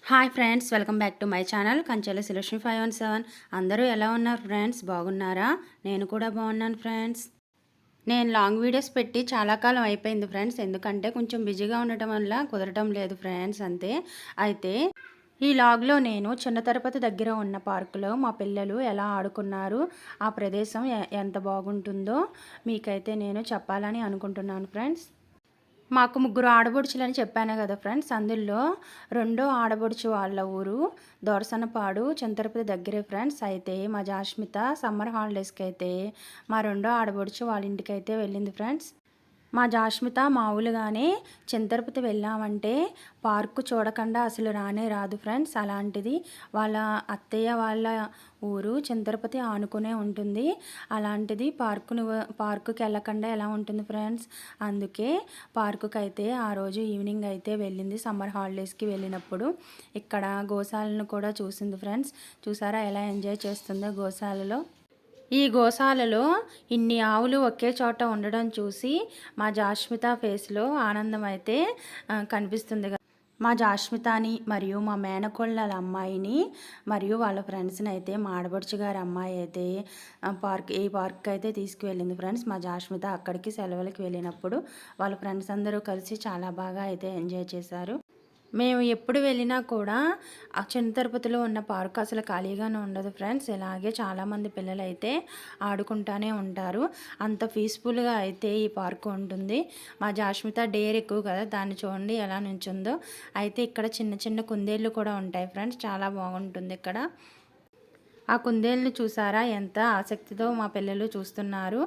Hi friends, welcome back to my channel Kanchela selection 517. అందరూ ఎలా ఉన్నారు ఫ్రెండ్స్? బాగున్నారా? నేను కూడా బాగున్నాను ఫ్రెండ్స్. నేను లాంగ్ వీడియోస్ పెట్టి చాలా కాలం అయిపోయింది ఫ్రెండ్స్. ఎందుకంటే కొంచెం బిజీగా ఉండటం వల్ల కుదరటం లేదు ఫ్రెండ్స్, అంతే. అయితే ఈ లాగ్లో నేను చిన్న తిరుపతి దగ్గర ఉన్న పార్కులో మా పిల్లలు ఎలా ఆడుకున్నారు, ఆ ప్రదేశం ఎంత బాగుంటుందో మీకైతే నేను చెప్పాలని అనుకుంటున్నాను ఫ్రెండ్స్. మాకు ముగ్గురు ఆడబొడుచులని చెప్పాను కదా ఫ్రెండ్స్. అందులో రెండో ఆడబొడుచు వాళ్ళ ఊరు దోరసనపాడు, చింతరపతి దగ్గరే ఫ్రెండ్స్. అయితే మా జాష్మిత సమ్మర్ హాలిడేస్కి అయితే మా రెండో ఆడబొడుచు వాళ్ళ ఇంటికి అయితే వెళ్ళింది ఫ్రెండ్స్. మా జాష్మిత మామూలుగానే చింతరపతి వెళ్ళామంటే పార్కు చూడకుండా అసలు రానే రాదు ఫ్రెండ్స్. అలాంటిది వాళ్ళ అత్తయ్య వాళ్ళ ఊరు చింతరపతి ఆనుకునే ఉంటుంది. అలాంటిది పార్కుకి వెళ్ళకుండా ఎలా ఉంటుంది ఫ్రెండ్స్. అందుకే పార్కుకి అయితే ఆ రోజు ఈవినింగ్ అయితే వెళ్ళింది. సమ్మర్ హాలిడేస్కి వెళ్ళినప్పుడు ఇక్కడ గోశాలను కూడా చూసింది ఫ్రెండ్స్. చూసారా ఎలా ఎంజాయ్ చేస్తుందో గోశాలలో. ఈ గోశాలలో ఇన్ని ఆవులు ఒకే చోట ఉండడం చూసి మా జాష్మిత ఫేస్లో ఆనందం అయితే కనిపిస్తుంది. మా జాష్మితాని మరియు మా మేనకోళ్ళ అమ్మాయిని మరియు వాళ్ళ ఫ్రెండ్స్ని అయితే మా ఆడబడుచు గారి అమ్మాయి అయితే ఈ పార్క్ అయితే తీసుకువెళ్ళింది ఫ్రెండ్స్. మా జాష్మిత అక్కడికి సెలవులకి వెళ్ళినప్పుడు వాళ్ళ ఫ్రెండ్స్ అందరూ కలిసి చాలా బాగా అయితే ఎంజాయ్ చేశారు. మేము ఎప్పుడు వెళ్ళినా కూడా ఆ చిన్న తిరుపతిలో ఉన్న పార్క్ అసలు ఖాళీగానే ఉండదు ఫ్రెండ్స్. ఇలాగే చాలామంది పిల్లలు అయితే ఆడుకుంటూనే ఉంటారు. అంత పీస్ఫుల్గా అయితే ఈ పార్క్ ఉంటుంది. మా జాష్మిత డేర్ ఎక్కువ కదా, దాన్ని చూడండి ఎలా నుంచుందో. అయితే ఇక్కడ చిన్న చిన్న కుందేళ్ళు కూడా ఉంటాయి ఫ్రెండ్స్. చాలా బాగుంటుంది ఇక్కడ. ఆ కుందేళ్ళని చూసారా ఎంత ఆసక్తితో మా పిల్లలు చూస్తున్నారు.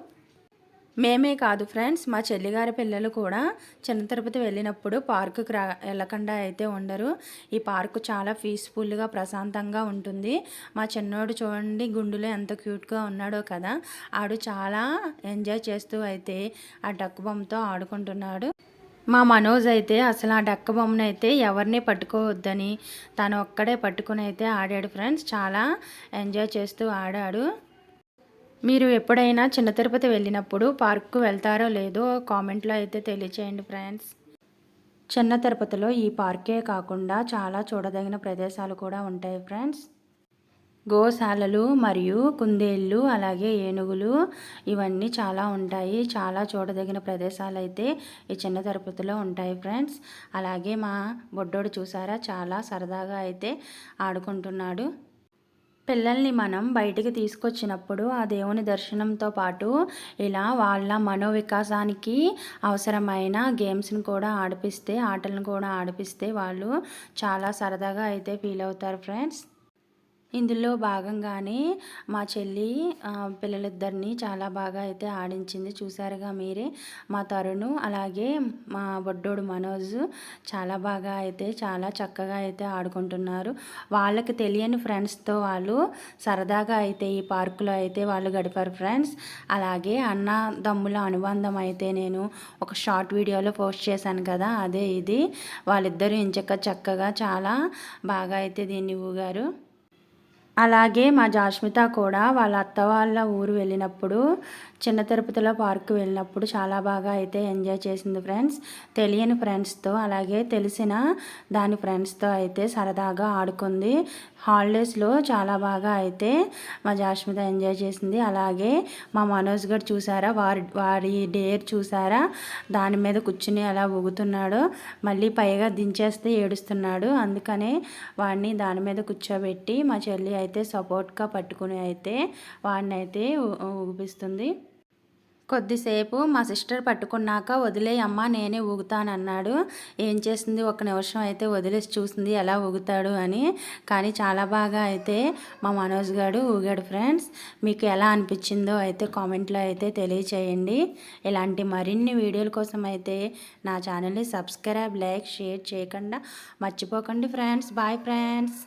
మేమే కాదు ఫ్రెండ్స్, మా చెల్లిగారి పిల్లలు కూడా చిన్న తిరుపతి వెళ్ళినప్పుడు పార్కుకి వెళ్ళకుండా అయితే ఉండరు. ఈ పార్కు చాలా పీస్ఫుల్గా ప్రశాంతంగా ఉంటుంది. మా చిన్నోడు చూడండి గుండులో ఎంత క్యూట్గా ఉన్నాడో కదా. ఆడు చాలా ఎంజాయ్ చేస్తూ అయితే ఆ డక్కు బొమ్మతో ఆడుకుంటున్నాడు. మా మనోజ్ అయితే అసలు ఆ డక్క బొమ్మను అయితే ఎవరిని పట్టుకోవద్దని తను ఒక్కడే పట్టుకుని అయితే ఆడాడు ఫ్రెండ్స్. చాలా ఎంజాయ్ చేస్తూ ఆడాడు. మీరు ఎప్పుడైనా చిన్న తిరుపతి వెళ్ళినప్పుడు పార్క్కు వెళ్తారో లేదో కామెంట్లో అయితే తెలియచేయండి ఫ్రెండ్స్. చిన్న తిరుపతిలో ఈ పార్కే కాకుండా చాలా చూడదగిన ప్రదేశాలు కూడా ఉంటాయి ఫ్రెండ్స్. గోశాలలు మరియు కుందేళ్ళు అలాగే ఏనుగులు ఇవన్నీ చాలా ఉంటాయి. చాలా చూడదగిన ప్రదేశాలు అయితే ఈ చిన్న తిరుపతిలో ఉంటాయి ఫ్రెండ్స్. అలాగే మా బొడ్డోడు చూసారా చాలా సరదాగా అయితే ఆడుకుంటున్నాడు. పిల్లల్ని మనం బయటికి తీసుకొచ్చినప్పుడు ఆ దేవుని దర్శనంతో పాటు ఇలా వాళ్ళ మనోవికాసానికి అవసరమైన గేమ్స్ని కూడా ఆడిపిస్తే, ఆటలను కూడా ఆడిపిస్తే వాళ్ళు చాలా సరదాగా అయితే ఫీల్ అవుతారు ఫ్రెండ్స్. ఇందులో భాగంగానే మా చెల్లి పిల్లలిద్దరిని చాలా బాగా అయితే ఆడించింది. చూసారుగా మీరే. మా తరుణు అలాగే మా బొడ్డోడు మనోజ్ చాలా బాగా అయితే చాలా చక్కగా అయితే ఆడుకుంటున్నారు. వాళ్ళకి తెలియని ఫ్రెండ్స్తో వాళ్ళు సరదాగా అయితే ఈ పార్కులో అయితే వాళ్ళు గడిపారు ఫ్రెండ్స్. అలాగే అన్నదమ్ముల అనుబంధం అయితే నేను ఒక షార్ట్ వీడియోలో పోస్ట్ చేశాను కదా, అదే ఇది. వాళ్ళిద్దరూ చక్కగా చాలా బాగా అయితే దీన్ని ఊగారు. అలాగే మా జాష్మిత కూడా వాళ్ళ అత్త వాళ్ళ ఊరు వెళ్ళినప్పుడు చిన్న తిరుపతిలో పార్కు వెళ్ళినప్పుడు చాలా బాగా అయితే ఎంజాయ్ చేసింది ఫ్రెండ్స్. తెలియని ఫ్రెండ్స్తో అలాగే తెలిసిన దాని ఫ్రెండ్స్తో అయితే సరదాగా ఆడుకుంది. హాలిడేస్లో చాలా బాగా అయితే మా జాష్మిత ఎంజాయ్ చేసింది. అలాగే మా మనోజ్ గారు చూసారా, వారి డేర్ చూసారా, దాని మీద కూర్చుని అలా ఊగుతున్నాడు. మళ్ళీ పైగా దించేస్తే ఏడుస్తున్నాడు. అందుకనే వాడిని దాని మీద కూర్చోబెట్టి మా చెల్లి అయితే సపోర్ట్గా పట్టుకుని అయితే వాడిని అయితే ఊపిస్తుంది. కొద్దిసేపు మా సిస్టర్ పట్టుకున్నాక వదిలే అమ్మ నేనే ఊగుతానన్నాడు. ఏం చేసింది, ఒక నిమిషం అయితే వదిలేసి చూసింది ఎలా ఊగుతాడు అని. కానీ చాలా బాగా అయితే మా మనోజ్ గారు ఊగాడు ఫ్రెండ్స్. మీకు ఎలా అనిపించిందో అయితే కామెంట్లో అయితే తెలియచేయండి. ఇలాంటి మరిన్ని వీడియోల కోసం అయితే నా ఛానల్ని సబ్స్క్రైబ్, లైక్, షేర్ చేయకుండా మర్చిపోకండి ఫ్రెండ్స్. Bye friends.